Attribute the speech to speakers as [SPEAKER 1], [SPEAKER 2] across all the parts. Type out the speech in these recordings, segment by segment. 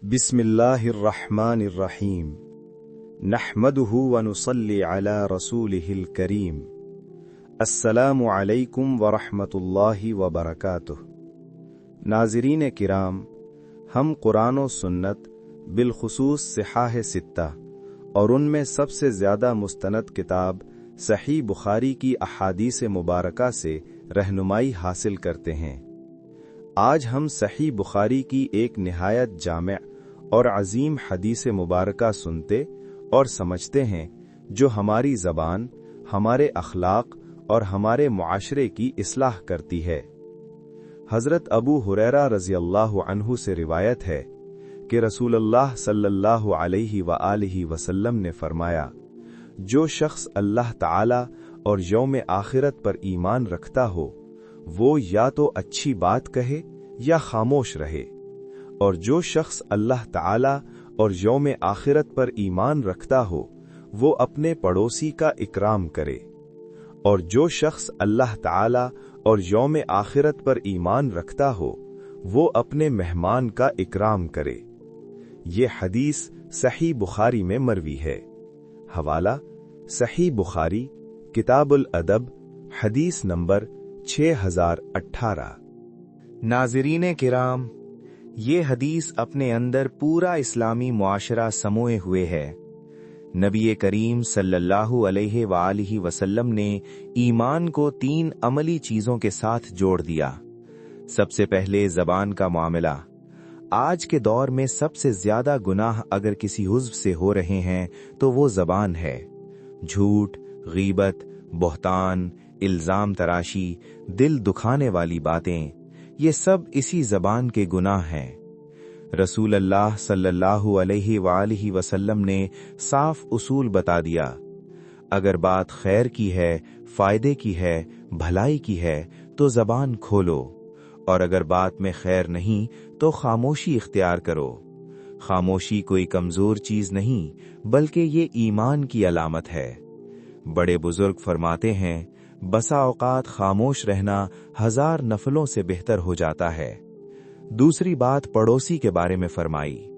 [SPEAKER 1] बिस्मिल्लाहिर्रहमानिर्रहीम नहमदुहु व नुसल्ली अला रसूलिहिल करीम। अस्सलामु अलैकुम व रहमतुल्लाहि व बरकातुहु। नाज़रीन किराम, हम कुरान और सुन्नत बिलखुसूस सिहाह सित्ता और उनमें सबसे ज़्यादा मुस्तनद किताब सही बुखारी की अहादीस मुबारका से रहनुमाई हासिल करते हैं। आज हम सही बुखारी की एक निहायत जामे और अजीम हदीस मुबारका सुनते और समझते हैं जो हमारी ज़बान, हमारे अखलाक और हमारे मुआशरे की इस्लाह करती है। हज़रत अबू हुरैरा रज़ियल्लाहु अन्हु से रिवायत है कि रसूलुल्लाह सल्लल्लाहु अलैहि व आलिहि वसल्लम ने फरमाया, जो शख्स अल्लाह ताला और यौम आखिरत पर ईमान रखता हो वो या तो अच्छी बात कहे या खामोश रहे, और जो शख्स अल्लाह ताला और यौम आखिरत पर ईमान रखता हो वो अपने पड़ोसी का इकराम करे, और जो शख्स अल्लाह ताला और यौम आखिरत पर ईमान रखता हो वो अपने मेहमान का इकराम करे। ये हदीस सही बुखारी में मरवी है। हवाला सही बुखारी, किताबुल अदब, हदीस नंबर 6018।
[SPEAKER 2] नाज़रीन किराम, ये हदीस अपने अंदर पूरा इस्लामी मुआशरा समोए हुए है। नबी करीम सल्लल्लाहु अलैहि वालिहि वसल्लम ने ईमान को 3 अमली चीजों के साथ जोड़ दिया। सबसे पहले ज़बान का मामला। आज के दौर में सबसे ज्यादा गुनाह अगर किसी हुज्व से हो रहे हैं तो वो ज़बान है। झूठ, गीबत, बोहतान, इल्जाम तराशी, दिल दुखाने वाली बातें, ये सब इसी ज़बान के गुनाह हैं। रसूल अल्लाह सल्लल्लाहु अलैहि वालिहि वसल्लम ने साफ उसूल बता दिया, अगर बात खैर की है, फायदे की है, भलाई की है तो ज़बान खोलो, और अगर बात में खैर नहीं तो खामोशी इख्तियार करो। खामोशी कोई कमजोर चीज नहीं बल्कि ये ईमान की अलामत है। बड़े बुजुर्ग फरमाते हैं, बसा औकात खामोश रहना 1000 नफलों से बेहतर हो जाता है। दूसरी बात पड़ोसी के बारे में फरमाई।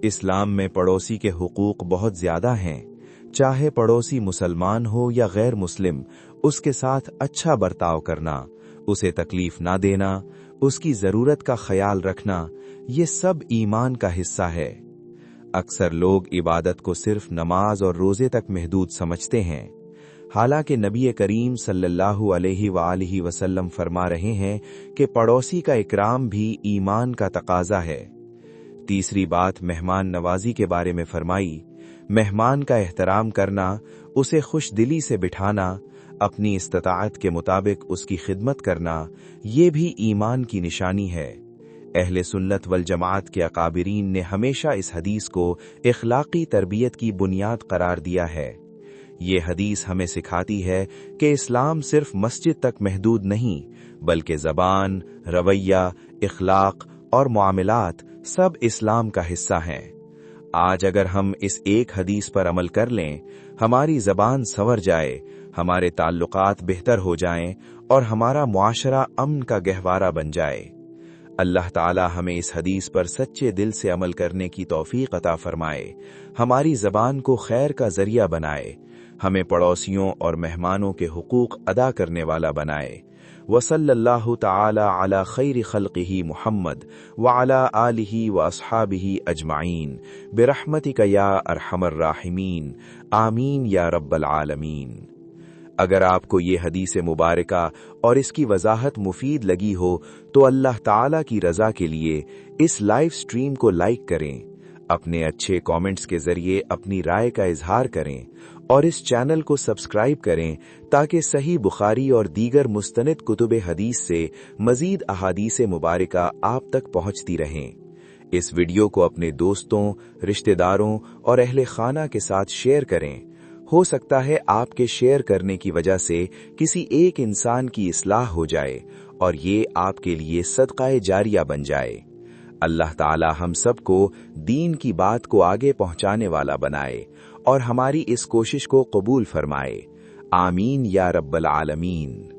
[SPEAKER 2] इस्लाम में पड़ोसी के हुकूक बहुत ज्यादा हैं। चाहे पड़ोसी मुसलमान हो या गैर मुस्लिम, उसके साथ अच्छा बर्ताव करना, उसे तकलीफ ना देना, उसकी जरूरत का ख्याल रखना, ये सब ईमान का हिस्सा है। अक्सर लोग इबादत को सिर्फ नमाज और रोजे तक महदूद समझते हैं, हालांकि नबी करीम सल्लल्लाहु अलैहि वालिहि वसल्लम फरमा रहे हैं कि पड़ोसी का इकराम भी ईमान का तकाजा है। तीसरी बात मेहमान नवाजी के बारे में फरमाई। मेहमान का एहतराम करना, उसे खुश दिली से बिठाना, अपनी इस्ताअत के मुताबिक उसकी खिदमत करना, ये भी ईमान की निशानी है। अहले सुन्नत वल जमात के अकाबिरीन ने हमेशा इस हदीस को इखलाकी तरबियत की बुनियाद करार दिया है। ये हदीस हमें सिखाती है कि इस्लाम सिर्फ मस्जिद तक महदूद नहीं बल्कि ज़बान, रवैया, इखलाक और मुआमलात सब इस्लाम का हिस्सा हैं। आज अगर हम इस एक हदीस पर अमल कर लें, हमारी ज़बान संवर जाए, हमारे ताल्लुकात बेहतर हो जाएं और हमारा मुआशरा अमन का गहवारा बन जाए। अल्लाह ताला हमें इस हदीस पर सच्चे दिल से अमल करने की तौफीक अता फरमाए, हमारी ज़बान को खैर का जरिया बनाए, हमें पड़ोसियों और मेहमानों के हुकूक अदा करने वाला बनाए। वसल्लल्लाहु ताला अला खैरि खल्क़िही मुहम्मद व अला आलिही व अस्हाबिही अजमाइन बिरहमतिका या अरहमर राहिमीन, आमीन या रब्बल आलमीन। अगर आपको ये हदीस मुबारका और इसकी वजाहत मुफीद लगी हो तो अल्लाह ताला की रजा के लिए इस लाइव स्ट्रीम को लाइक करें, अपने अच्छे कमेंट्स के जरिए अपनी राय का इजहार करें और इस चैनल को सब्सक्राइब करें ताकि सही बुखारी और दीगर मुस्तनद कुतुब हदीस से मजीद अहादीस मुबारका आप तक पहुंचती रहें। इस वीडियो को अपने दोस्तों, रिश्तेदारों और अहले खाना के साथ शेयर करें। हो सकता है आपके शेयर करने की वजह से किसी एक इंसान की इस्लाह हो जाए और ये आपके लिए सदक़ाए जारिया बन जाए। अल्लाह ताला हम सबको दीन की बात को आगे पहुंचाने वाला बनाए और हमारी इस कोशिश को कबूल फरमाए। आमीन या रब्बल आलमीन।